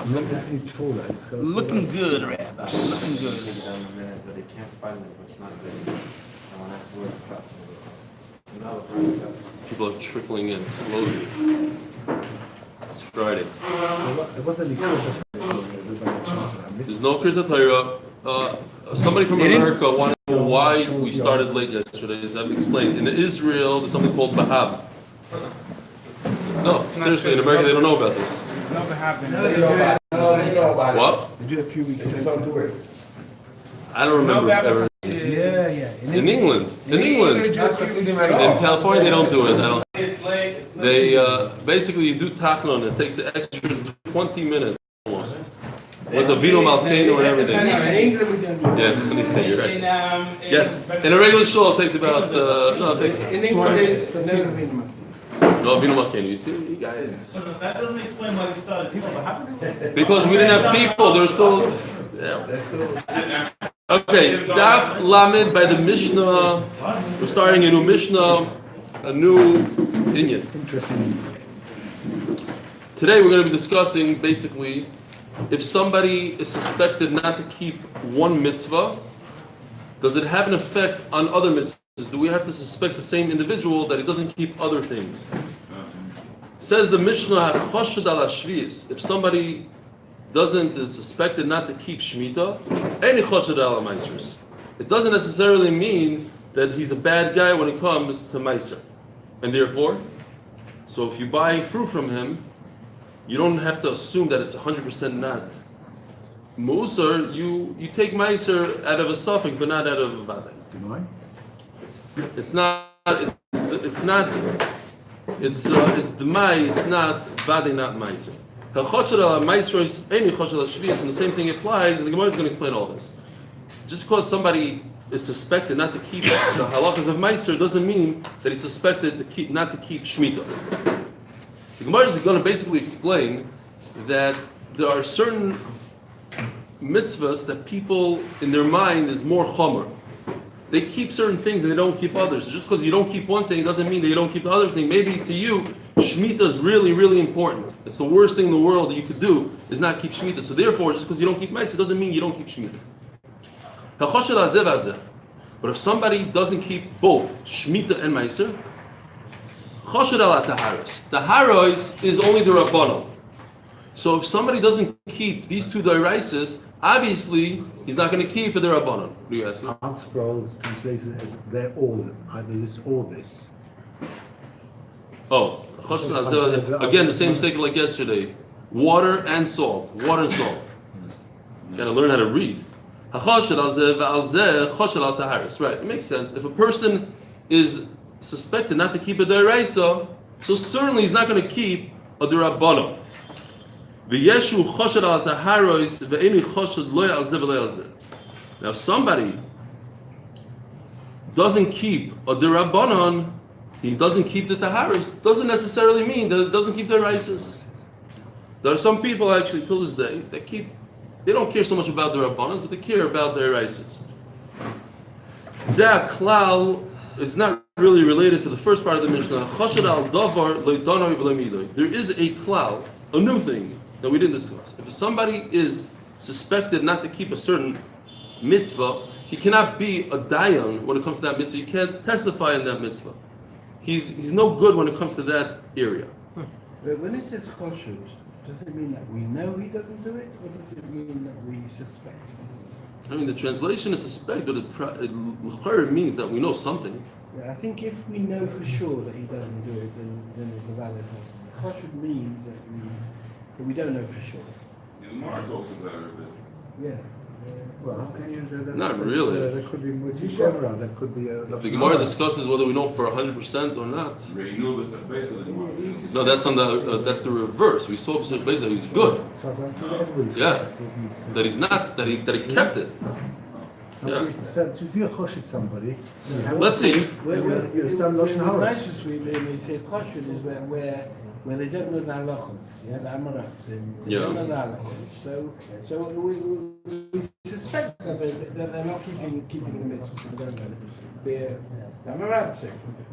Looking good, Rabbi. Looking good. But they can't find it, but it's not good. And when that's worth it. People are trickling in slowly. It's Friday. There's no Kriyas Torah. Somebody from America wanted to know why we started late yesterday. As I've explained, in Israel, there's something called Bahab. No, seriously, in America, they don't know about this. No, they haven't. What? They do a few weeks later. Don't do it. I don't remember ever. Yeah. In England. In California, they don't do it. They basically you do tachlon. It takes an extra 20 minutes almost. With the vino malkeinu and everything. In England, we don't do it. Yeah, you're right. Yes, in a regular shul, it takes about In England, it's for no minimum. No vino malkeinu. You see, you guys. That doesn't explain why we started. People were happy. Because we didn't have people. There's still. Yeah. Okay, Daf Lamed by the Mishnah. We're starting a new Mishnah, a new Inyan. Interesting. Today we're going to be discussing basically if somebody is suspected not to keep one mitzvah, does it have an effect on other mitzvahs? Do we have to suspect the same individual that he doesn't keep other things? Says the Mishnah, if somebody is suspected not to keep Shemitah, any chashad ala maisros. It doesn't necessarily mean that he's a bad guy when it comes to meiser. And therefore, so if you buy fruit from him, you don't have to assume that it's 100% not Musar. You take meiser out of a suffix, but not out of a vaday. It's not. It's demai. It's not vaday, not meiser. And the same thing applies, and the Gemara is going to explain all this. Just because somebody is suspected not to keep the halachas of Meiser doesn't mean that he's suspected not to keep Shemitah. The Gemara is going to basically explain that there are certain mitzvahs that people in their mind is more chomer. They keep certain things and they don't keep others. Just because you don't keep one thing doesn't mean that you don't keep the other thing. Maybe to you, Shemitah is really, really important. It's the worst thing in the world that you could do is not keep Shemitah. So therefore, just because you don't keep Meiser doesn't mean you don't keep Shemitah. But if somebody doesn't keep both Shemitah and Meiser, Choshed ala Taharos. Taharos is only the Rabbanon. So if somebody doesn't keep these two Dairaisis, obviously he's not going to keep the Rabbanon. What do you ask? Art Scrolls translated as they're all, either this or this. Oh, again, the same mistake like yesterday. Water and salt. Water and salt. You gotta learn how to read. Right, it makes sense. If a person is suspected not to keep a deraisa, so certainly he's not going to keep a derabbanon. Now, if somebody doesn't keep a derabbanon, he doesn't keep the taharis, doesn't necessarily mean that it doesn't keep the raisas. There are some people actually till this day that they don't care so much about the rabbanos, but they care about their raisas. Zeh klal, it's not really related to the first part of the Mishnah. Chashad al davar lo'danoi v'lo'midoi. There is a klal, a new thing that we didn't discuss. If somebody is suspected not to keep a certain mitzvah, he cannot be a dayan when it comes to that mitzvah. He can't testify in that mitzvah. He's no good when it comes to that area. But when it says choshud, does it mean that we know he doesn't do it, or does it mean that we suspect? I mean, the translation is suspect, but it means that we know something. Yeah, I think if we know for sure that he doesn't do it, then it's a valid answer. Choshud means that we don't know for sure. Yeah. Well, Not really. There could be multi-shemra, there could be a... The Gemara discusses whether we know for 100% or not. No, that's the reverse. We saw a place that he's good. Yeah, that he's not, that he kept it. Yeah. So if you're choshid somebody, Let's see. you start Lashon Hara. We say choshud is where they don't know the halachos, the amaratsim, they Yeah. don't know the halachos. So we suspect that they're not keeping the mitzvahs. We don't know.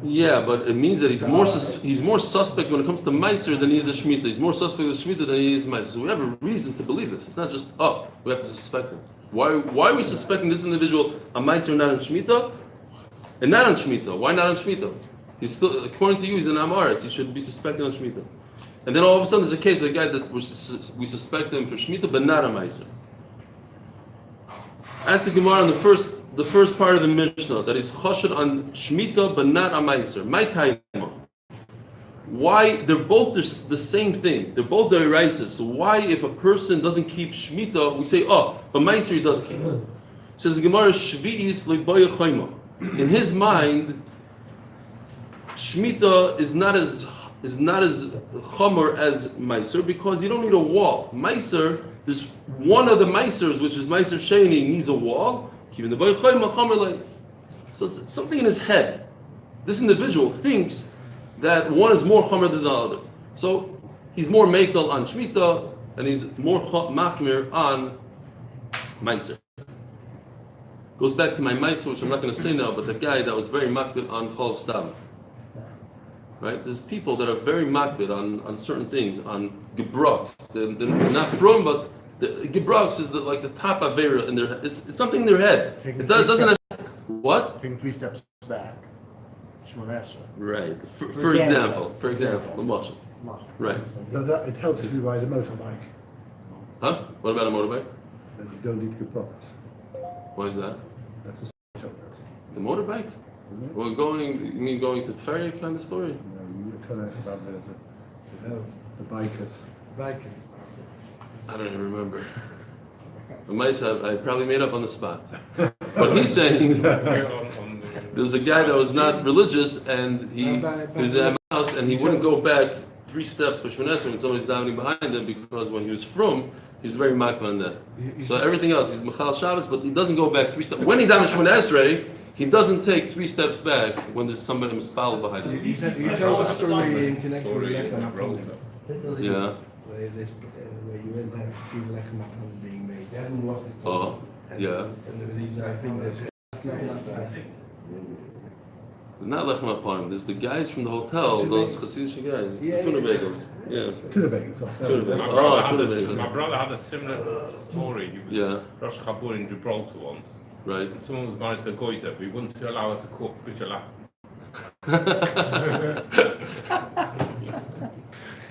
Yeah, but it means that he's more suspect when it comes to Meiser than he is a Shemitah. He's more suspect with Shemitah than he is Meiser. So we have a reason to believe this. It's not just, we have to suspect him. Why are we suspecting this individual a Meiser not on Shemitah? And not on Shemitah. Why not on Shemitah? He's still, according to you, he's an Amaretz. He should be suspected on Shemitah. And then all of a sudden there's a case of a guy that we suspect him for Shemitah, but not a Meiser. Ask the Gemara on the first part of the Mishnah that is chashad on Shemitah but not a Meiser. My time. Why they're both the same thing? They're both the Eraisa. So why, if a person doesn't keep Shemitah, we say, but Meiser he does keep? Says the Gemara, Shvi'is le'boya chayma. In his mind, Shemitah is not as chomer as Meiser because you don't need a wall. Meiser, there's one of the Meisers, which is Meiser Sheni, needs a wall. Even the so it's something in his head. This individual thinks that one is more chomer than the other. So he's more mekel on Shemitah and he's more machmir on Meiser. Goes back to my Meiser, which I'm not going to say now, but the guy that was very makbid on Chol Stam. Right? There's people that are very makbid on certain things, on Gebroks. They're not from, but the Gebroks is like the top avera in their head. It's something in their head. It doesn't have, what? Taking 3 steps back. Right. For example, the muscle. Right. It helps if you ride a motorbike. Huh? What about a motorbike? Then you don't need good pockets. Why is that? That's the chokers. The motorbike? We're going. You mean going to Tveria kind of story? No, you tell us about the bikers. I don't even remember. I probably made up on the spot. But he's saying there's a guy that was not religious and he was at my house and he wouldn't go back 3 steps for Shemon Esrei when somebody's davening behind him because when he was from, he's very makbid on that. So everything else, he's Mechal Shabbos, but he doesn't go back 3 steps. When he davened Shemon Esrei, he doesn't take 3 steps back when there's somebody mispal behind him. You told a story in connection with Lechem HaPonim. Yeah. Where you went out to see the Lechem HaPonim being made. Oh, yeah. And there were these things that Not Lechem HaPonim. There's the guys from the hotel, those Hasidic guys, the tuna bagels. Yeah. Tuna bagels. Tuna bagels. Tuna bagels. My brother had a similar story. He was Rosh Chabur in Gibraltar once. Right. And someone was married to a goiter, but he wouldn't allow her to cook bishallah.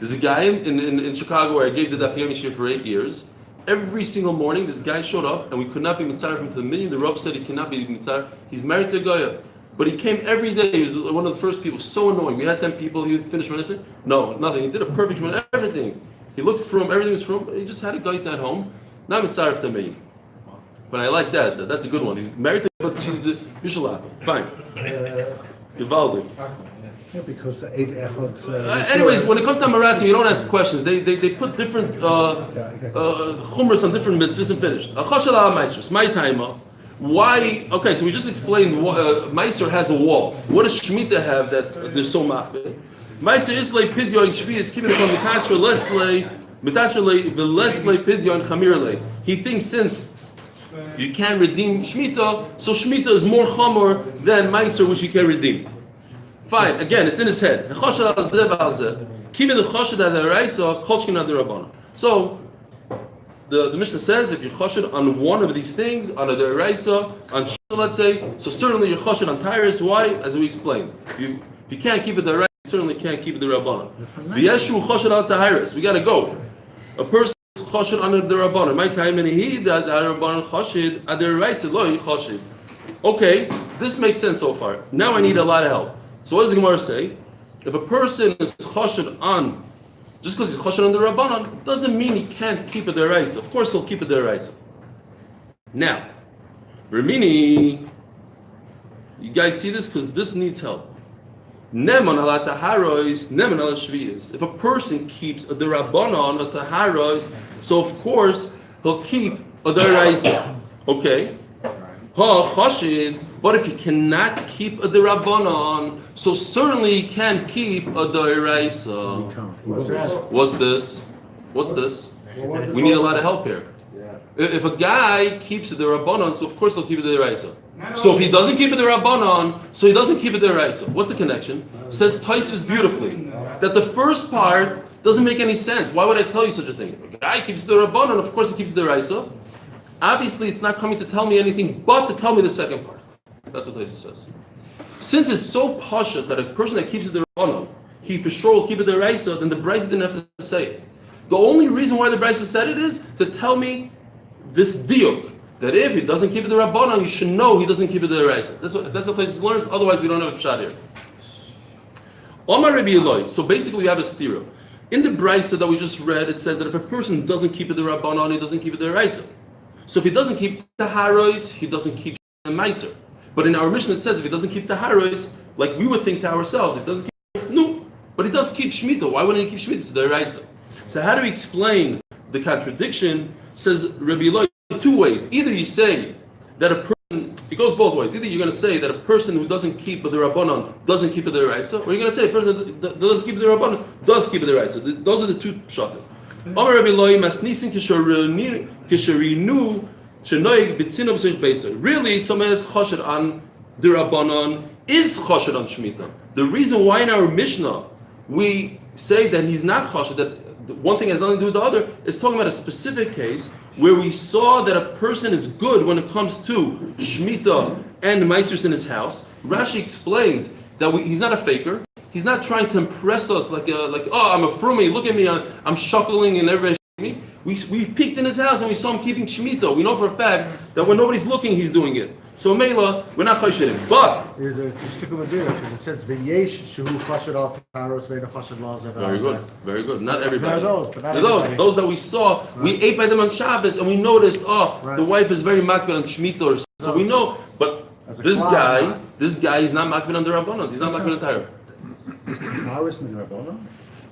There's a guy in Chicago where I gave the Daf Yomi shiur for 8 years. Every single morning, this guy showed up, and we could not be mitzvah from to the minyan. The Rav said he cannot be mitzvah. He's married to a goya, but he came every day. He was one of the first people. So annoying. We had 10 people. He would finish medicine. No, nothing. He did a perfect one. Everything. He looked from everything was from. He just had a goya at home. Not mitzvah from the minyan. But I like that. That's a good one. He's married to, but she's Yushalach. Fine. Givaldic. Yeah, because the 8 echods. Anyways, when it comes to Maratzim, you don't ask questions. They put different chumras on different mitzvahs and finished. Chashal Meisers, my timer. Why? Okay, so we just explained Meiser has a wall. What does Shemitah have that they're so machbed? Meiser Islay Pidyon Shvi is keeping it from the Kasra Leslay, Mitasrele the Leslay Pidyon Chamirle. He thinks since you can't redeem Shemitah, so Shemitah is more chomer than Meiser, which you can redeem. Fine. Again, it's in his head. Keep it the chashad ad deraisa, kolshkin ad derabbanan. So the Mishnah says if you're chashad on one of these things, on a deraisa, on Shemitah, let's say, so certainly you're chashad on tyrus. Why? As we explained, if you can't keep it deraisa, you certainly can't keep it derabbanan. V'yeshu chashad al tyrus. We got to go. A person chashad on the derabbanan. My time and he that derabbanan chashad ad deraisa lo chashad. Okay, this makes sense so far. Now I need a lot of help. So what does the Gemara say? If a person is chashad on, just because he's chashad on the Rabbanan, doesn't mean he can't keep a deraisa. Of course he'll keep a deraisa. Now, Vermini, you guys see this? Because this needs help. Neman ala taharois, neman ala shviyas. If a person keeps a derabanan, a taharois, so of course he'll keep a deraisa. Okay? Ha chashid. But if you cannot keep a derabanan, so certainly you can't keep a deraisa. What's this? We need a lot of help here. If a guy keeps it the Rabbanon, so of course he'll keep it the Deraisa. So if he doesn't keep it the Rabbanon, so he doesn't keep it the Deraisa. What's the connection? Says Tosfos beautifully that the first part doesn't make any sense. Why would I tell you such a thing? If a guy keeps the Rabbanon, of course he keeps the Deraisa. Obviously, it's not coming to tell me anything but to tell me the second part. That's what Tosfos says. Since it's so pasha that a person that keeps it the Rabbanon, he for sure will keep it the Deraisa, then the Brisa didn't have to say it. The only reason why the Brisa said it is to tell me this diuk, that if he doesn't keep it the Rabbanon, you should know he doesn't keep it the Deraisa. That's what Tosfos learns, otherwise we don't have a pshat here. Omar Rabbi Eloi, so basically we have a stira. In the Brisa that we just read, it says that if a person doesn't keep it the Rabbanon, he doesn't keep it the Deraisa. So if he doesn't keep the Harois, he doesn't keep the Meiser. But in our Mishnah it says if he doesn't keep the Harois, like we would think to ourselves, if he doesn't keep no, but he does keep Shemitah. Why wouldn't he keep Shemitah? It's the Deraisa. So how do we explain the contradiction? Says Rabbi Eloi two ways. Either you say that a person, it goes both ways. Either you're going to say that a person who doesn't keep the Rabbanon doesn't keep the Deraisa, or you're going to say a person that doesn't keep the Rabbanon does keep the Deraisa. Those are the two pshatim. Amar Rabbi Eloi masnisin kisharinu shenoig b'tzina b'seich beiser. Really, somebody that's choshed on the Rabbanon is choshed on Shemitah. The reason why in our Mishnah we say that he's not choshed, that one thing has nothing to do with the other, is talking about a specific case where we saw that a person is good when it comes to Shemitah and Meisers in his house. Rashi explains that he's not a faker. He's not trying to impress us like oh, I'm a frummy, look at me, I'm shuckling and everybody me. We peeked in his house and we saw him keeping Shemitah. We know for a fact that when nobody's looking, he's doing it. So Mela, we're not choshedim. But It's a shtikum adira because it says v'yesh shehu chashed al taros ve'no chashed lazav. very good, very good. Not everybody. There are those, but not There are everybody. those that we saw. Right. We ate by them on Shabbos and we noticed, the wife is very makbid on Shemitah or so. So we know, but this guy is not makbid on the Rabbanon. He's not makbid on Torah. Is taros min Rabbanon?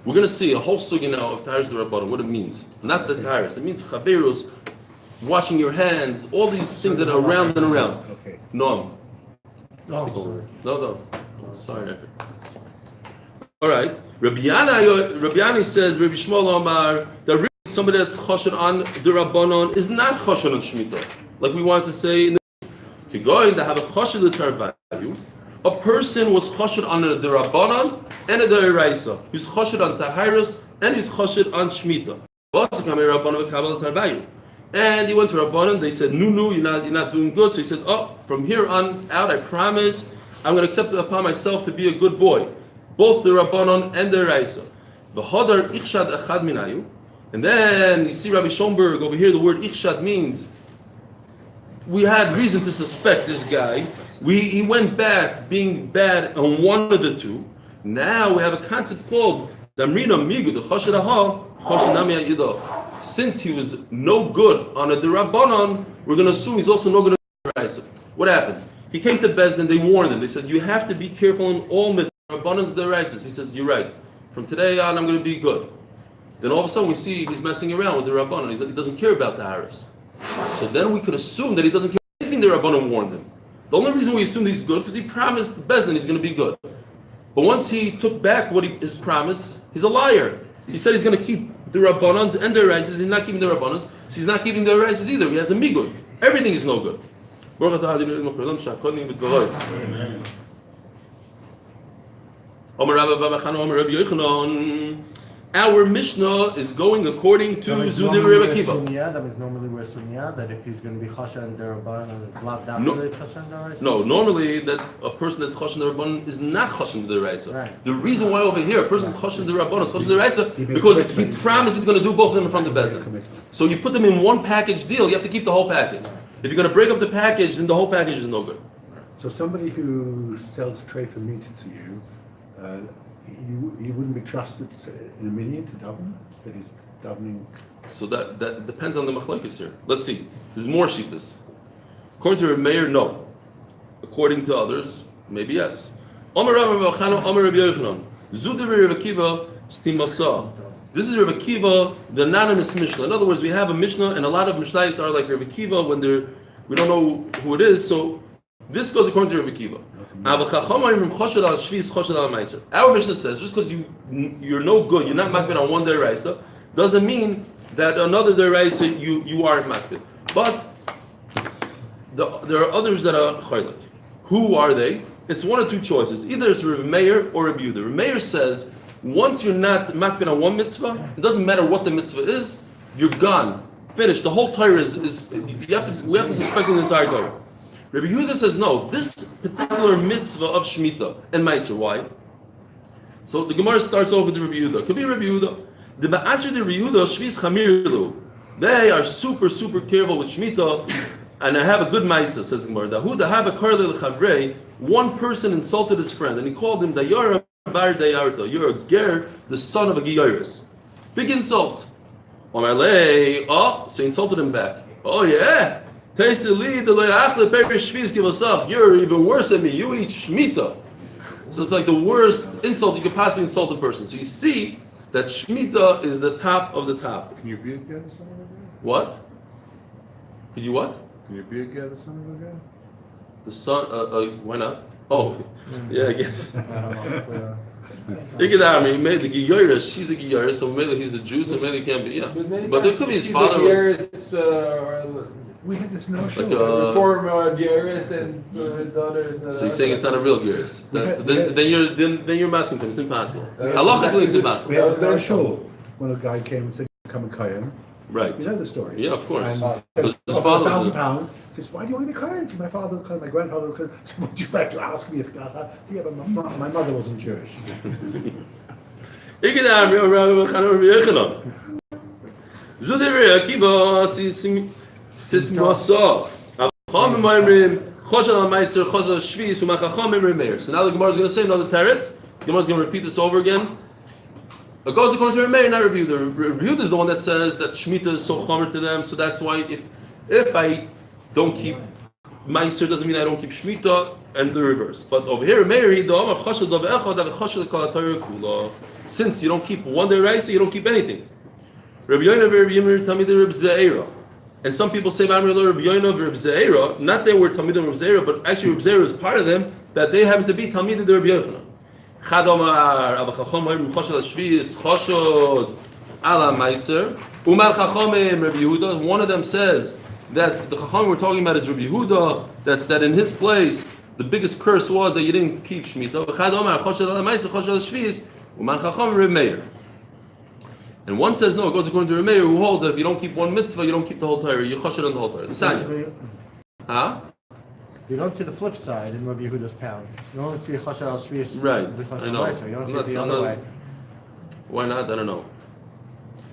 We're going to see a whole sugi now of Taharis the Rabbanon, what it means. Not the Taharis. It means Chaverus, washing your hands, all these things that are around and around. Okay. No. No. Sorry. All right. Rabbi Yana says, Rabbi Shmuel Omar, that really somebody that's choshen on the Rabbanon is not choshen on Shemitah. Like we wanted to say in the Kigoyin, that have a choshen the Tarvayu. A person was choshed on the Rabbanon and the Deraisa. He's choshed on Taharis and he's choshed on Shemitah. And he went to Rabbanon. They said, "No, you're not doing good." So he said, "Oh, from here on out, I promise, I'm going to accept it upon myself to be a good boy, both the Rabbanon and the Deraisa." The Hadar Ichshad Echad Minayu, and then you see Rabbi Schomburg over here. The word Ichshad means we had reason to suspect this guy. He went back being bad on one of the two. Now we have a concept called Damrina Migud Choshedaha Choshenami Yidah. Since he was no good on a Derabanan, we're going to assume he's also no good on a Deraisa. What happened? He came to Bezdin. They warned him. They said, "You have to be careful in all mitzvahs, Derabanans, Deraisas." He says, "You're right. From today on, I'm going to be good." Then all of a sudden we see he's messing around with the Rabbanan. He doesn't care about the Haris. So then we could assume that he doesn't care anything the Rabbanan warned him. The only reason we assume he's good because he promised Bezdin he's going to be good. But once he took back what his promise, he's a liar. He said he's going to keep the Rabbanans and the Deraisas. He's not keeping the Rabbanans. So he's not keeping the Deraisas either. He has a migud. Everything is no good. Our Mishnah is going according to Zudir Rebbe Akiva. That means normally we're sunya, that if he's going to be chashen and Rabbanon, it's not that it's chashen Deraisa? No, normally that a person that's chashen the Rabbanon is not chashen the Deraisa. Right. The reason why over here a person that's chashen the Rabbanon is chashen the Deraisa because he promised he's going to do both of them in front of the Bezdin. So you put them in one package deal, you have to keep the whole package. If you're going to break up the package, then the whole package is no good. So somebody who sells treifa meat to you, you wouldn't be trusted in a minyan to daven? That he's davening. So that depends on the machlokes here. Let's see. There's more shittas. According to Reb Meir, no. According to others, maybe yes. Omer Rabbi Bachano, Omer Rabbi Yochanan. Zudir Rabbi Akiva, Stimasa. This is Rabbi Akiva, the anonymous Mishnah. In other words, we have a Mishnah, and a lot of Mishnayos are like Rabbi Akiva when we don't know who it is. So this goes according to Rabbi Akiva. Our Mishnah says just because you're no good, you're not makbid on one deraisa, doesn't mean that another deraisa you aren't makbid. But there are others that are chaylik. Who are they? It's one of two choices. Either it's Rebbe Meir or Rebbe Yehuda. Rebbe Meir says, once you're not makbid on one mitzvah, it doesn't matter what the mitzvah is, you're gone. Finished. The whole Torah we have to suspect the entire Torah. Rebbe Yehuda says, no, this particular mitzvah of Shemitah and Meiser, why? So the Gemara starts off with the Rebbe Yehuda. It could be Rebbe Yehuda. The Ba'asr the Rebbe Yehuda, Shvis Chamirlu. They are super, super careful with Shemitah, and I have a good Meiser, says the Gemara. Dahuda have a karle lechavrei. One person insulted his friend, and he called him Dayara Bar Dayarta. You're a ger, the son of a Giyaris. Big insult. So he insulted him back. Oh yeah? You're even worse than me. You eat Shemitah. So it's like the worst insult you could possibly insult a person. So you see that Shemitah is the top of the top. Can you be a guy the son of a guy? What? Could you what? Can you be a guy the son of a guy? The son, why not? Oh, yeah, I guess. Maybe the Giyaris, she's a Giyaris, so maybe he's a Jew, so maybe he can't be, yeah. But it could be his father was... We had this notion. Like Reform Giyaris and daughters. So you're saying it's not a real Giyaris. Then you're masking him, it's impossible. Halachically it's impossible. We had this notion when a guy came and said, come a Kayan. Right. You know the story? Yeah, of course. And Because his father was... £1,000. He says, why do you want to be Kayan? So my father was Kayan, my grandfather was Kayan. So would you like to ask me if God had? Yeah, but my mother wasn't Jewish. So now the Gemara is going to say another teretz. The Gemara is going to repeat this over again. It goes according to Rebbe Meir, not Rebbe Yehuda. Rebbe Yehuda is the one that says that Shemitah is so chomer to them, so that's why if I don't keep Meiser, doesn't mean I don't keep Shemitah, and the reverse. But over here, since you don't keep one day Raisa, you don't keep anything. Rebbe Yoina Rebbe Yimir Tamid Rebbe Ze'era. And some people say, Rebbe Yoina Rebbe Ze'era, not they were Tamid Rebbe Ze'era, but actually Rebbe Ze'era is part of them, that they happen to be Tamid Rebbe Yochanan. Chadomar, Abba Chachom, Choshod Shvis, Choshod Ala Meiser. Umar Chachomim, Rebbe Yehuda. One of them says that the Chachom we're talking about is Rebbe Yehuda, that in his place the biggest curse was that you didn't keep Shemitah. Chadomar, Choshod Ala Meiser, Choshod Shvis, Umar Chachom, Rebbe Meir. And one says no, it goes according to Rebbe Meir, who holds that if you don't keep one mitzvah, you don't keep the whole Torah. You choshod on the whole Torah. The Sanya. Huh? You don't see the flip side in Rabbi Yehuda's town. You only see Choshed al Shvius. Right, I know. You don't see it the other way. Why not? I don't know.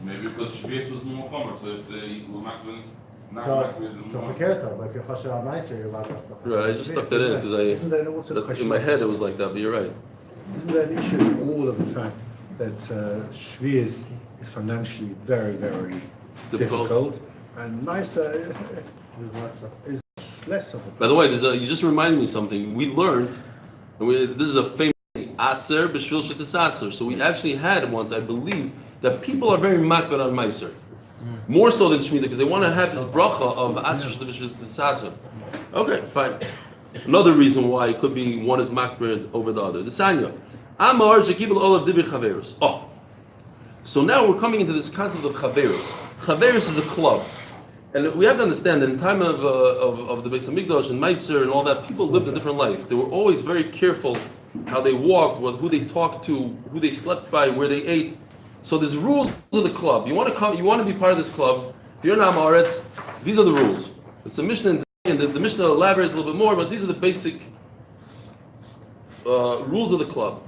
Maybe because Shvius was more chomer, so if they were not going So forget it, but if you're Choshed al Meiser, you're allowed to. Right, I just stuck that in because in my head it was like that, but you're right. Isn't there an issue to all of the fact that Shvius is financially very, very difficult and Meiser is less of a... By the way, you just reminded me something. We learned, this is a famous Aser B'Shvil Shittas Aser. So we actually had once, I believe, that people are very makbid on Meiser. More so than Shemitah, because they want to have this bracha of Aser Shittas Aser. Okay, fine. Another reason why it could be one is makbid over the other. The Sanya. Amar Shekibel Olav Dibir Chaveros. Oh. So now we're coming into this concept of Chaveros. Chaveros is a club. And we have to understand that in the time of the Beis Hamikdash and Meiser and all that, people lived a different life. They were always very careful how they walked, who they talked to, who they slept by, where they ate. So there's rules of the club. You want to come, you want to be part of this club. If you're an Am Haaretz, these are the rules. It's a Mishnah, and the Mishnah elaborates a little bit more, but these are the basic rules of the club.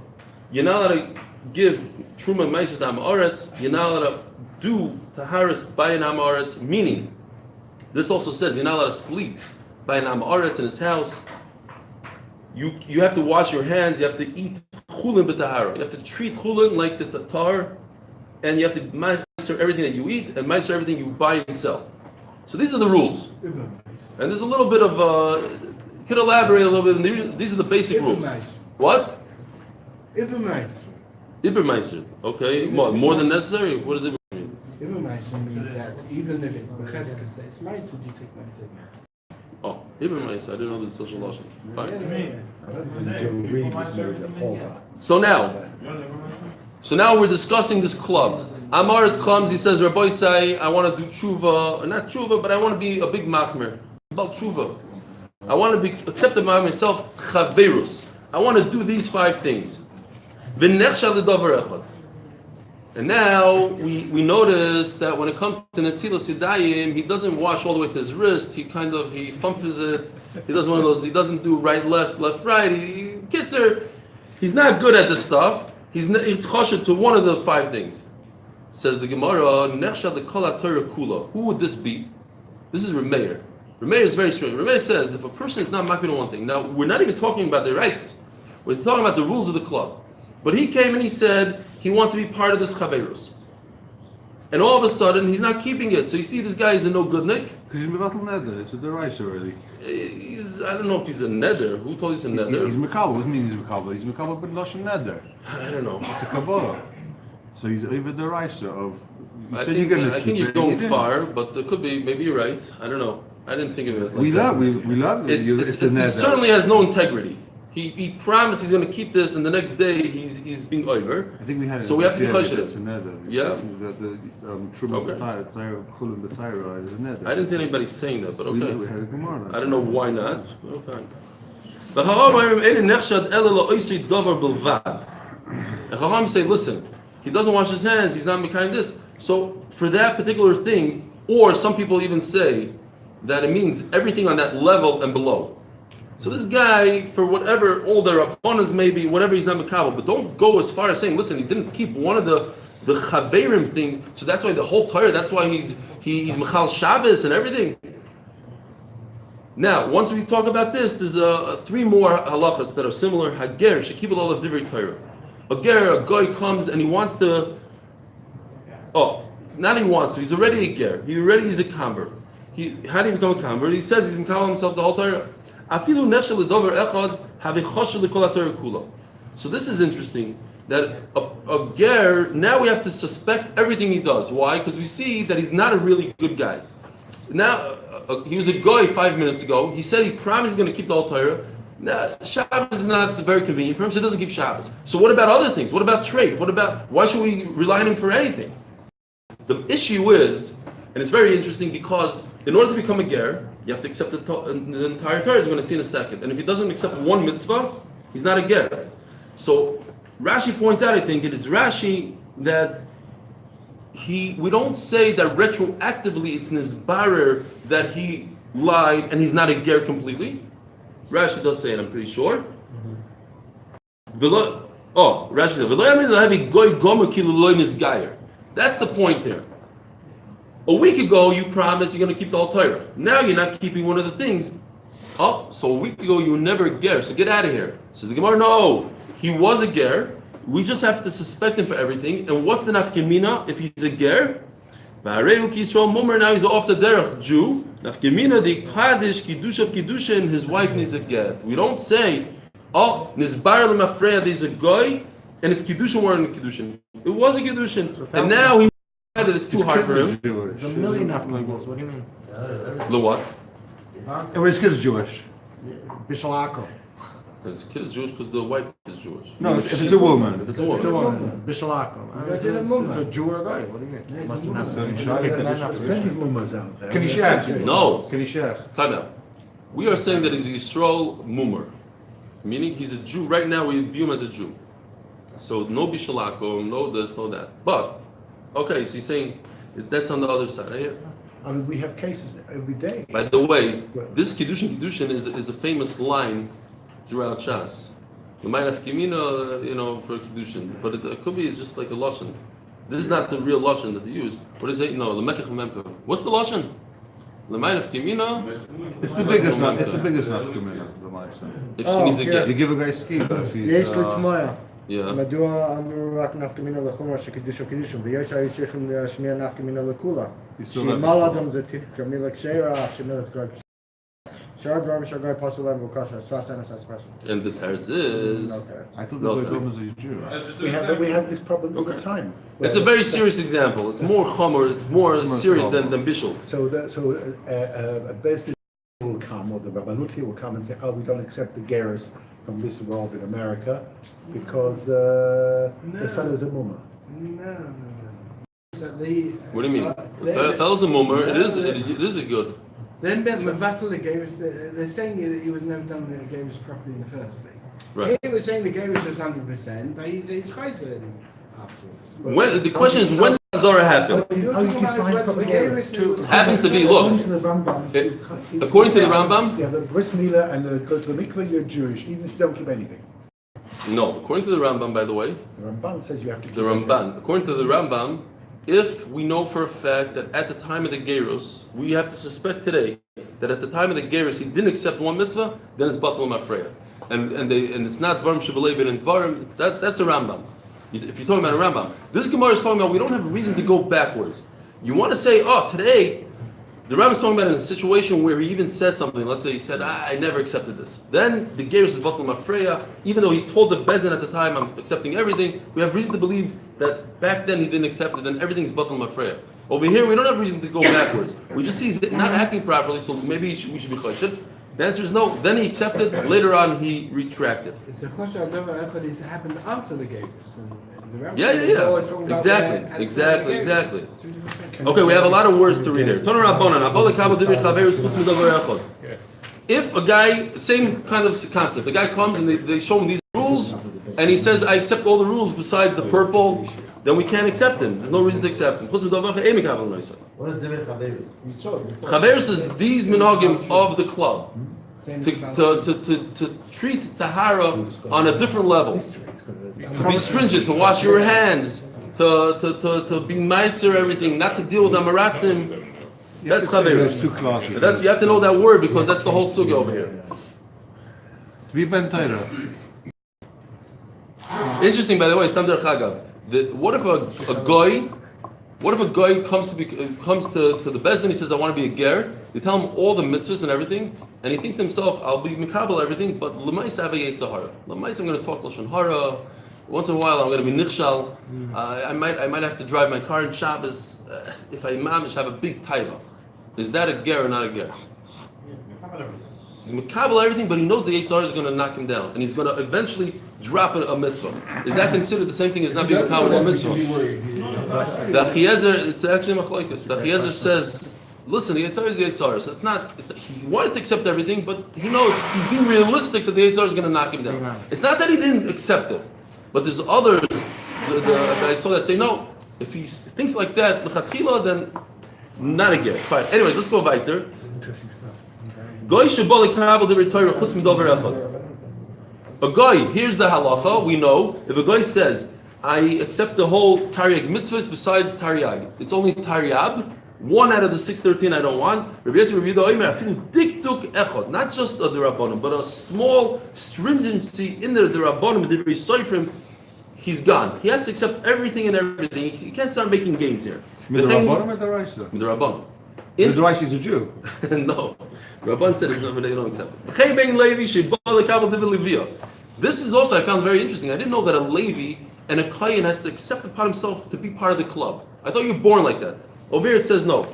You're not allowed to give Truma Meiser to Am Haaretz. You're not allowed to do Taharis by an Am Haaretz, meaning, this also says you're not allowed to sleep by an Am Haaretz in his house. You have to wash your hands. You have to eat chulin b'tahara. You have to treat chulin like the tatar, and you have to meiser everything that you eat and meiser everything you buy and sell. So these are the rules. And there's a little bit of you could elaborate a little bit. These are the basic rules. What? Ibn Meiser. Ibn Meiser. Okay. More than necessary. What does it mean? Ibn Meiser means that even if it's Becheskes, it's Meiser, you take Meiser. Oh, Ibn Meiser. I didn't know this is such a lotion. Fine. So now we're discussing this club. Amaretz comes, he says, Rabbi Isai, I want to do tshuva, or not tshuva, but I want to be a big machmer. About tshuva. I want to be accepted by myself, chaverus. I want to do these 5 things. V'nechsha l'davar echad. And now we notice that when it comes to Netilas Yadayim, he doesn't wash all the way to his wrist. He fumfes it. He does one of those. He doesn't do right, left, right. Kitzer, he's not good at this stuff. He's choshed to one of the 5 things. Says the Gemara, Nechsha l'kol Torah kula. Who would this be? This is Remeir. Remeir is very strange. Remeir says if a person is not makbid on one thing. Now we're not even talking about the rices. We're talking about the rules of the club. But he came and he said he wants to be part of this chaverus. And all of a sudden he's not keeping it. So you see, this guy is a no good nick. Because he's mevatel neder. It's a deraisa already. I don't know if he's a neder. Who told you he's a neder? He's mekabel. What does it mean he's mekabel? He's mekabel but lashon neder. I don't know. It's a kabbalah. So he's over the deraisa of. I think you're going far, but it could be. Maybe you're right. I don't know. I didn't think of it. Like we love it. It certainly has no integrity. He promised he's going to keep this, and the next day he's being over. I think we had it. So we have to be choshed. Yeah. I didn't see anybody saying that, but okay. We had a Gemara. I don't know why not. Okay. The Chacham say, listen, he doesn't wash his hands. He's not making this. So for that particular thing, or some people even say that it means everything on that level and below. So this guy, for whatever, all their opponents maybe, whatever, he's not makabel, but don't go as far as saying, listen, he didn't keep one of the chaverim things, so that's why the whole Torah, that's why he's mechal Shabbos and everything. Now, once we talk about this, there's 3 more halachas that are similar. Hager, shekibel olav divrei Torah. A guy comes and he wants to, he's already a ger, he already is a convert. How do you become a convert? He says he's mekabel himself the whole Torah. So this is interesting, that a ger, now we have to suspect everything he does. Why? Because we see that he's not a really good guy. Now, he was a guy 5 minutes ago. He said he promised he's going to keep the whole Torah. Now, Shabbos is not very convenient for him, so he doesn't keep Shabbos. So what about other things? What about treif? Why should we rely on him for anything? The issue is, and it's very interesting because in order to become a ger, you have to accept the entire Torah, as we're going to see in a second. And if he doesn't accept one mitzvah, he's not a ger. So Rashi points out, I think, it's Rashi that we don't say that retroactively it's nizbarer that he lied and he's not a ger completely. Rashi does say it, I'm pretty sure. Rashi says, that's the point here. A week ago, you promised you're going to keep the whole Torah. Now you're not keeping one of the things. So a week ago you were never a ger, so get out of here. Says the Gemara, no, he was a ger. We just have to suspect him for everything. And what's the nafkemina if he's a ger? Now he's off the derech Jew. Nafkemina the kaddish kiddush of kiddushin, his wife needs a get. We don't say, nizbar lemafreya, there's a guy, and his kiddushin weren't a kiddushin. It was a kiddushin, and now he decided it's too hard for him. There's a million Afghans. What do you mean? The what? And his kid is Jewish. Bishalako. His kid is Jewish because the wife is Jewish. No, if it's a woman. If it's a woman. Bishalako. It's a Jew or a guy. What do you mean? Must have There's plenty of mummers out there. Can he share? No. Can he share? Time out. We are saying that he's Yisrael Mumar, meaning he's a Jew. Right now we view him as a Jew. So no Bishalako, no this, no that. But, okay, so he's saying that's on the other side. I hear. I mean, we have cases every day. By the way, this Kiddushin is a famous line throughout Shas. You might have Kimina, for Kiddushin, but it could be just like a Lashon. This is not the real Lashon that they use. What is it? No, Lemekech Memka. What's the Lashon? Lemayin of Kimina? It's the biggest nafkamina. If she needs a get. You give a guy ski, but if he's... יש לי תמוה. Yeah. מדוע אמרו רק נפקא מינה לחומרה שקידוש וקידושין, ויש היו צריכים להשמיע נפקא מינה לכולה. שימל אדם זה כמילה כשרה, שמילה סגוי. שאר דברים שהגוי פסול להם בוקשה. So I ask this question. And the teretz is... No teretz. I thought the Goy was a Jew. We have this problem all the time. It's a very serious example. It's more chomer, it's more serious than Bishul. So a Beis Din will come, or the Rabbanut will come and say, we don't accept the gerus from this world in America because the fellow's a mumma. No. That the, What do you mean? Fellas a mummer, it is a good. Then Mevatel the Gerus, they're saying that he was never done the Gerus properly in the first place. Right. He was saying the Gerus was 100%, but he's chayzer afterwards. When the question is when does Zara happen? You're How you talking about define whether the proper Gerus Gerus? Happens to be, look, According to the Rambam, according to the Rambam, yeah, the bris milah and the go to the mikveh, you're Jewish, even if you don't keep anything. no. According to the Rambam, by the way, The Ramban says you have to keep the Ramban. According to the Rambam, if we know for a fact that at the time of the Gerus, we have to suspect today that at the time of the Gerus he didn't accept one mitzvah, then it's batal mafreya, and it's not dvarim shebelevin and dvarim. That's a Rambam. If you're talking about a Rambam, this Gemara is talking about we don't have a reason to go backwards. You want to say, oh, today, the Rambam is talking about in a situation where he even said something. Let's say he said, I never accepted this. Then the Gerus is batal mafreya, even though he told the Bezin at the time, I'm accepting everything. We have reason to believe that back then he didn't accept it, and everything's batal mafreya. Over here, we don't have reason to go backwards. We just see he's not acting properly, so maybe we should be choshed. The answer is no. Then he accepted. Later on, he retracted. It's a question I've never heard, but it's happened after the Gerus. Yeah. Exactly. Okay, we have a lot of words to read here. If a guy, same kind of concept, the guy comes and they show him these rules, and he says, I accept all the rules besides the purple, then we can't accept him. There's no reason to accept him. What is different Chaverus? Chaverus is these minhagim of the club. To treat Tahara on a different level. To be stringent, to wash your hands, to be meiser everything, not to deal with amaratzim. That's Chaverus. Two classes. You have to know that word because that's the whole sugya over here. To be Ben Torah. Interesting, by the way, Stam Der Chagav. What if a guy comes to the Bezdin and he says, I want to be a ger? They tell him all the mitzvahs and everything, and he thinks to himself, I'll be mikabel everything, but l'mais have a yetzahara. L'mais I'm going to talk lashon hara. Once in a while I'm going to be nichshal. I might have to drive my car in Shabbos. If I mamish have a big taiva. Is that a ger or not a ger? He's makabel everything, but he knows the Yitzhar is going to knock him down, and he's going to eventually drop a mitzvah. Is that considered the same thing as not being makabel a mitzvah? The Achiezer, it's actually machlokes. The Achiezer says, listen, the Yitzhar is the Yitzhar. So he wanted to accept everything, but he knows he's being realistic that the Yitzhar is going to knock him down. It's not that he didn't accept it, but there's others that I saw that say, no, if he thinks like that, l'chatchila, then not again. Fine. Anyways, let's go weiter. Interesting stuff. Goy shebali kabel the Torah chutz midover echad. A guy, here's the halacha. We know if a guy says, "I accept the whole Taryag mitzvahs besides Taryag," it's only Taryab. One out of the 613 I don't want. Not just a derabbanim, but a small stringency in the derabbanim, the soifrim. He's gone. He has to accept everything and everything. He can't start making games here. With the Rabbanim or the Raisa? With the Rabbanim. The Raisa is a Jew. No. Rabban said it's not, they don't accept it. This is also, I found very interesting. I didn't know that a Levi and a Kayan has to accept upon himself to be part of the club. I thought you were born like that. Over here it says no.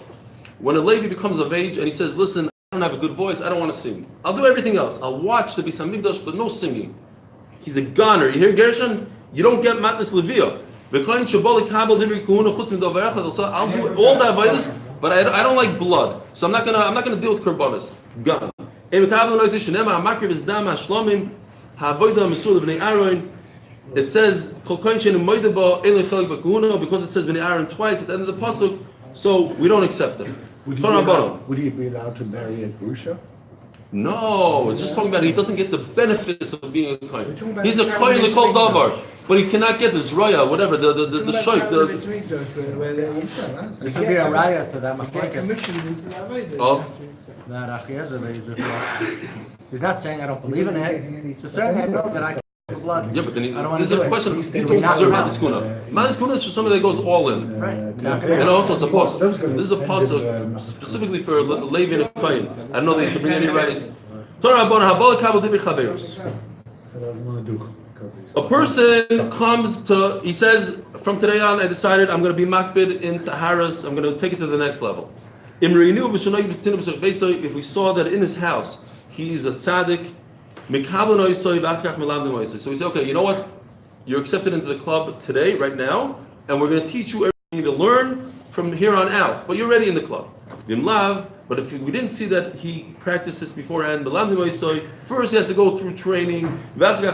When a Levi becomes of age and he says, listen, I don't have a good voice, I don't want to sing. I'll do everything else. I'll watch the Beis Hamikdash, but no singing. He's a goner. You hear Gershon? You don't get Matnas Levia. I'll do all the avodas, but I don't like blood, so I'm not gonna deal with korbanos. Gun. It says because it says bnei Aaron twice at the end of the pasuk, so we don't accept them. Would he be allowed to marry a grusha? No, it's just talking about he doesn't get the benefits of being a kohen. He's a kohen l'kol davar, but he cannot get the zraya, whatever the shoik. This would be a raya to that machlokes. Of He's not saying I don't believe in it. He's saying I know that I can blood. yeah, but then I don't want this to is do a it. question. He He's don't not deserve allowed. Matis Kuna. Matis Kuna is for somebody that goes all in. Right. And also it's a pasuk. This is a pasuk specifically for Levi and Kohen. I don't know that you can bring any rice. A person comes to, he says, from today on I decided I'm going to be makbid in Taharas, I'm going to take it to the next level. If we saw that in his house he's a tzaddik, so we say, okay, you know what? You're accepted into the club today, right now, and we're going to teach you need to learn from here on out, but you're already in the club. But if we didn't see that he practiced this beforehand, first he has to go through training. We'll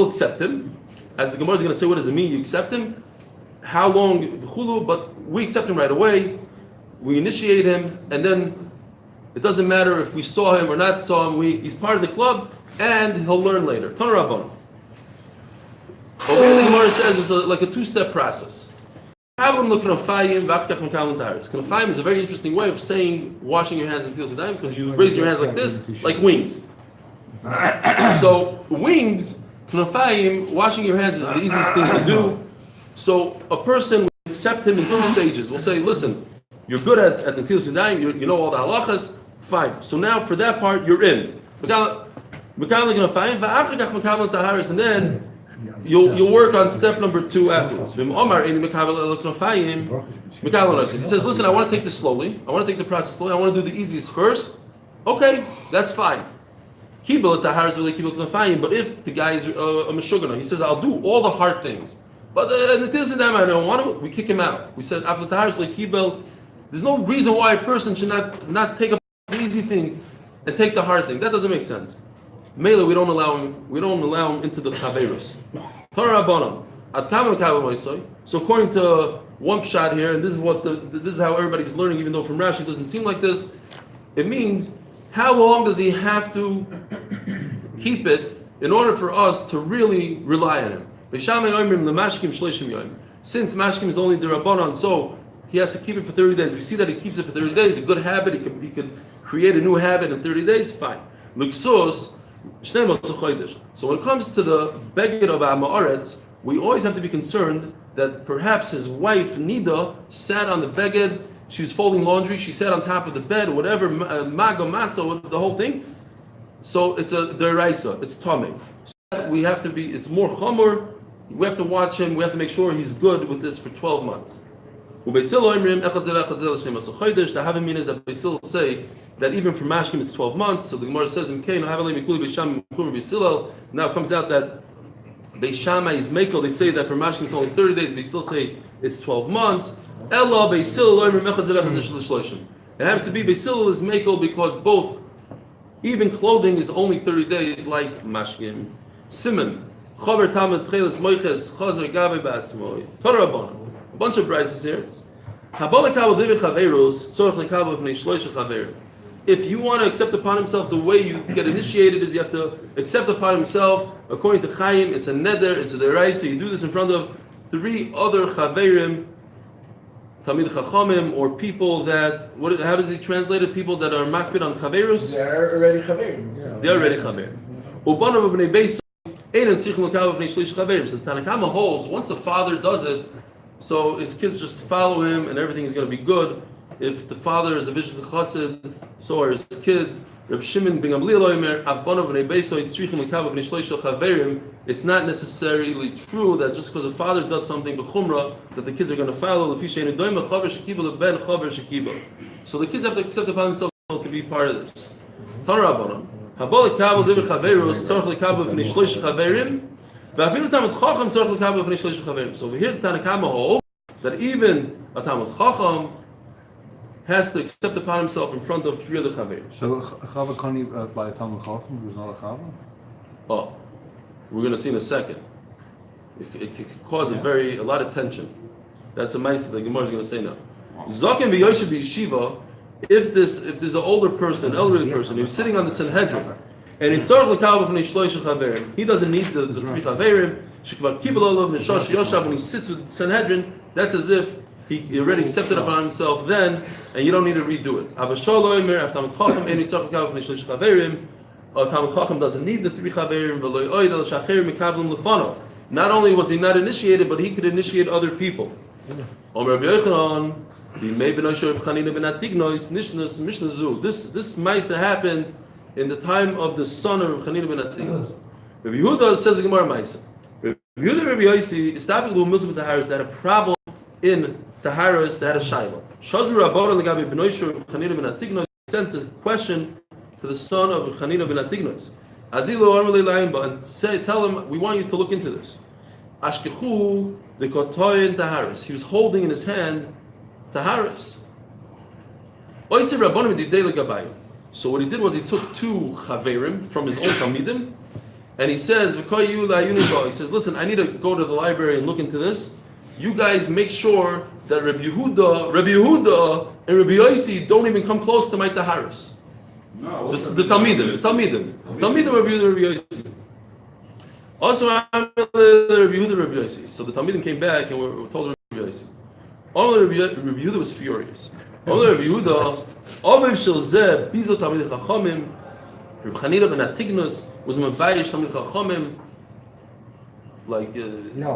accept him. As the Gemara is going to say, what does it mean you accept him? How long? But we accept him right away. We initiate him, and then it doesn't matter if we saw him or not saw him. He's part of the club, and he'll learn later. Ton Rabban. Over here, the Gemara says it's like a two-step process. Knafayim is a very interesting way of saying washing your hands in Tilas Yadayim, because you raise your hands like this, like wings. So wings, Knafayim, washing your hands is the easiest thing to do. So a person will accept him in two stages. We'll say, listen, you're good at the Tilas Yadayim, you know all the halachas, fine. So now for that part, you're in. And then you'll work on step number 2 afterwards. He says, listen, I want to take this slowly. I want to take the process slowly. I want to do the easiest first. Okay, that's fine. But if the guy is a meshugana, he says, I'll do all the hard things. But the Tilas Yadayim, I don't want to. We kick him out. We said, after Taharis Lekibel, there's no reason why a person should not take up the easy thing and take the hard thing. That doesn't make sense. Mele, we don't allow him into the Bechoros. So according to one pshat here, and this is how everybody's learning, even though from Rashi it doesn't seem like this, it means how long does he have to keep it in order for us to really rely on him? Since mashkim is only the Rabbanon, so he has to keep it for 30 days. We see that he keeps it for 30 days, a good habit, he could create a new habit in 30 days, fine. Luxus. So when it comes to the beged of Amaretz, we always have to be concerned that perhaps his wife Nida sat on the beged, she was folding laundry, she sat on top of the bed, whatever, maga masa, the whole thing. So it's a deraisa, it's tamei. So we have to be, it's more chamor. We have to watch him. We have to make sure he's good with this for 12 months. The having means that Beisil say that even for mashkim it's 12 months. So the Gemara says in Kain, now it comes out that Beis Shammai is mekel. They say that for mashkim it's only 30 days. Beisil say it's 12 months. Ella Beisil it happens to be Beisil is mekel because both, even clothing is only 30 days like mashkim. Simon, Chaver Tamid Tcheles Moiches Chazer Gabe Batzmoi Torabon. A bunch of prices here. If you want to accept upon himself, the way you get initiated is you have to accept upon himself. According to Chaim, it's a neder, it's a deraisa. You do this in front of 3 other chaverim, Tamid Chachamim, or people that, how does he translate it? People that are makbid on chaverus? They're already chaverim. They're already chaverim. Ubanav b'nei beis ein tzrichim l'kavav b'nei shlish chaverim. So the Tanakama holds, once the father does it, so his kids just follow him and everything is going to be good. If the father is a vicious chassid, so are his kids. Reb Shimon ben Gamliel oimer, avbanav b'nei beiso yitzrichim l'kavav b'nei shlish chaverim. It's not necessarily true that just because the father does something b'chumrah that the kids are going to follow. So the kids have to accept upon themselves to be part of this. Tanarabanan. So over here the Tanakama holds that even a Talmid Chacham has to accept upon himself in front of 3 other Chaverim. So a Chava can't by a Talmid Chacham who's not a Chava? Oh, we're going to see in a second. It could cause a lot of tension. That's a mice that the Gemara is going to say now. Zaken v'yoshev b'yeshiva. If there's an elderly person who's sitting on the Sanhedrin, and it's he doesn't need the 3 Chaverim. When he sits with the Sanhedrin, that's as if he already accepted upon himself then, and you don't need to redo it. Talmid Chacham doesn't need the 3 Chaverim. Not only was he not initiated, but he could initiate other people. This Maisa happened in the time of the son of Chanina ben Atignos. Rabbi Yehuda says the Gemara Maisa. Rabbi Yehuda and Rabbi Yossi established the Muslim Taharis that had a problem in Taharis that had a Shaila. Shadru Rabbanon legabe Benoisher Chanina ben Atignos sent the question to the son of Chanina ben Atignos. Azilu Armalei Laimba, and tell him, we want you to look into this. Ashkechu the Kotoyin Taharis. He was holding in his hand Taharis. So what he did was he took two chaverim from his own talmidim, and he says, he says, listen, I need to go to the library and look into this. You guys make sure that Rabbi Yehuda and Rabbi Yossi don't even come close to my taharis. No. This is the talmidim of Rabbi Yehuda and Rabbi Yossi. Also, Rabbi Yehuda and Rabbi Yossi. So the talmidim came back and were told Rabbi Yossi. All Rabbi Yehuda was furious. All Rabbi Yehuda, Oviv Shel Zeh, Bizo Talmidei Chachamim, Rabbi Chanina ben Atignus was Mevayish Talmidei Chachamim. Like,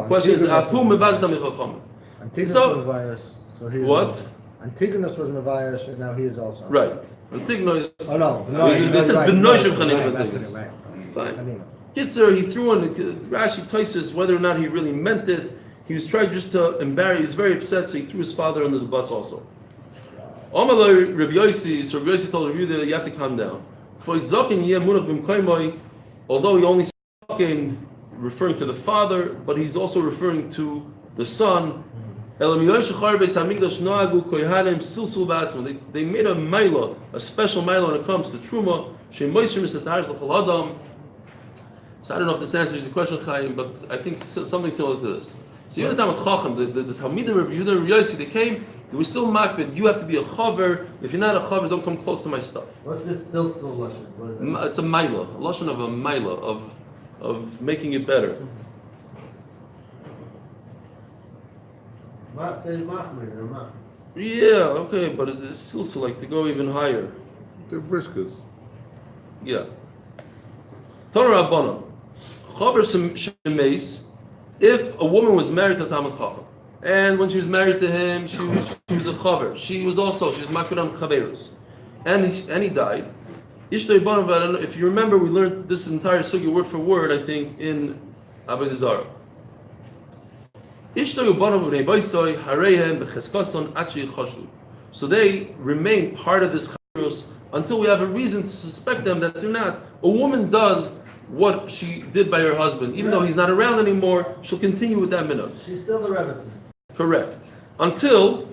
question is, Afu Mevaz Talmidei Chachamim. Antigonus was Mevayish, so he is what? also. Antigonus was Mevayish, and now he is also. Right. Antigonus. Oh no. This is Benoish of Chanina ben Right. Atignus. Fine. Kitzer, he threw in Rashi Toises whether or not he really meant it. He was trying just to embarrass. He was very upset, so he threw his father under the bus also. Amalei Rabbi Yossi, so Rabbi Yossi told Rabbi Yehuda, you have to calm down. Although he only spoken referring to the father, but he's also referring to the son. They made a maila, a special maila when it comes to truma. So I don't know if this answers the question, Chaim, but I think something similar to this. So even the time of Chacham, the Talmidim of Rabbi Yehuda and Rabbi Yossi, they came. They were still makbid. You have to be a chaver. If you're not a chaver, don't come close to my stuff. What's this silsul lashon? What is that? It's a maila, a lashon of a maila, of making it better. Yeah, okay, but it's still like to go even higher. They're briskers. Yeah. Torah Rabbanon, chaver shemeis. If a woman was married to Talmid Chacham, and when she was married to him, she was a chaver. She was makbid on chaverus, and he died. If you remember, we learned this entire sugya word for word, I think, in Avodah Zarah. So they remain part of this chaverus until we have a reason to suspect them that they're not. A woman does what she did by her husband, even though he's not around anymore, she'll continue with that minhag. She's still the Rebbetzin. Correct. Until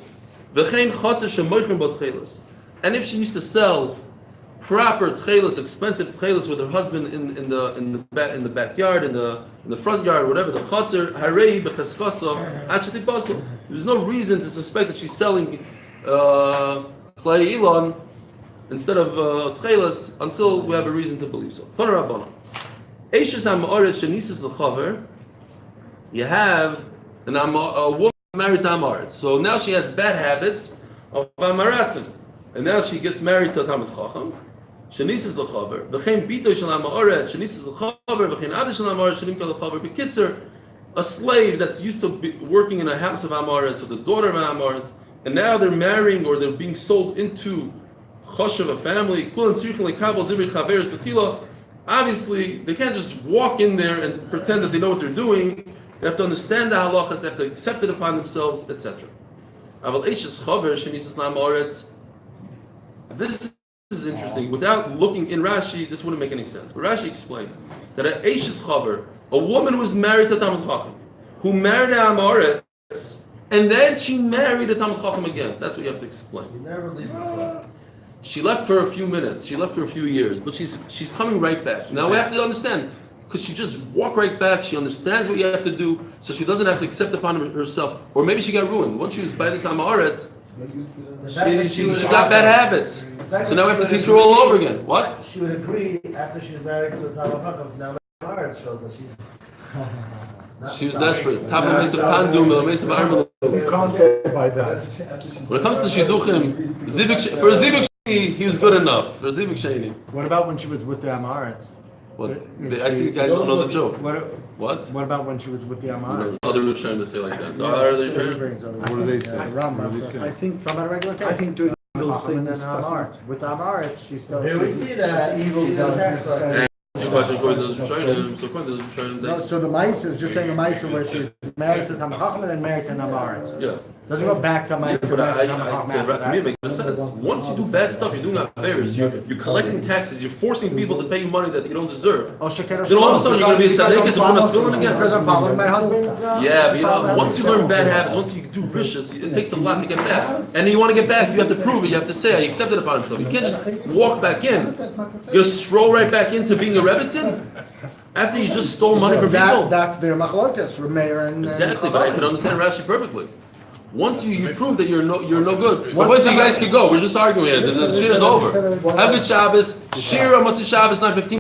v'chein chatzah shemoichem bo tchelas. And if she used to sell proper tchelas, expensive tchelas with her husband in the backyard, in the front yard, whatever, the chatzah harei b'cheskasa achati basel. There's no reason to suspect that she's selling klei ilan instead of tchelas until we have a reason to believe so. Tana Rabbanan. Eishes ha'ma'aretz shenisas l'chaver. You have a woman married to Amaretz. So now she has bad habits of Amaratzim. And now she gets married to a Talmid Chacham. Shenisas l'chaver. V'chein bitoy shel Amaretz. Shenisas l'chaver. V'chein adi shel Amaretz. Shenimka l'chaver. B'kitzer, a slave that's used to be working in a house of Amaretz, or the daughter of Amaretz, and now they're marrying or they're being sold into choshev, a family. Kulan tzrichen lekabel divrei chaveres b'tila. Obviously, they can't just walk in there and pretend that they know what they're doing. They have to understand the halachas, they have to accept it upon themselves, etc. This is interesting. Without looking in Rashi, this wouldn't make any sense. But Rashi explains that an Eishes Chaver, a woman who was married to Talmid Chacham, who married a Amoretz, and then she married a Talmid Chacham again. That's what you have to explain. You never leave the She left for a few minutes. She left for a few years, but she's coming right back. Now we have to understand, because she just walked right back. She understands what you have to do, so she doesn't have to accept upon herself. Or maybe she got ruined. Once she was by this Amaretz, she got bad habits. So now we have to teach her all over again. What? She would agree after she was married to a Talmid Chacham. Now Amaretz shows that she's. She was desperate. Top of the Mesa of Tandum, the Mesa of Armel. You can't get by that. When it comes to Shidduchim, for Zivik he was good enough. For Zivik Sheni. What about when she was with the Amaretz? What? I see you guys don't know the joke. What about when she was with the Amaretz? Other Rishonim to say like that. What do they say? I think from a regular case. I think doing evil And then things. Amaretz. With Amaretz, she's still. Here we see that evil does. Two questions according to the Rishonim. So according to the Rishonim, No, so the Maisa is just saying a Maisa where she's married to Talmid Chacham and then married to an Amaretz. yeah. Doesn't go back to my. To me, it makes no sense. Once you do bad stuff, you're doing averos. You're collecting taxes. You're forcing people to pay you money that you don't deserve. Oh, Then all of a sudden you're going to be a tzaddik and put on tefillin again. Because I'm following my husband's. Yeah, but you know, once you learn bad habits, once you do rishus, it takes a lot to get back. And you want to get back, you have to prove it. You have to say, I accepted upon himself. You can't just walk back in. You're going to stroll right back into being a rebbitzin after you just stole money from people. That's their machlokas, Rameir and. Exactly, but I can understand Rashi perfectly. Once you prove that you're no good. But so you guys can go. We're just arguing here. The shir is over. Have a good Shabbos. Shir on Motzei Shabbos 9:15.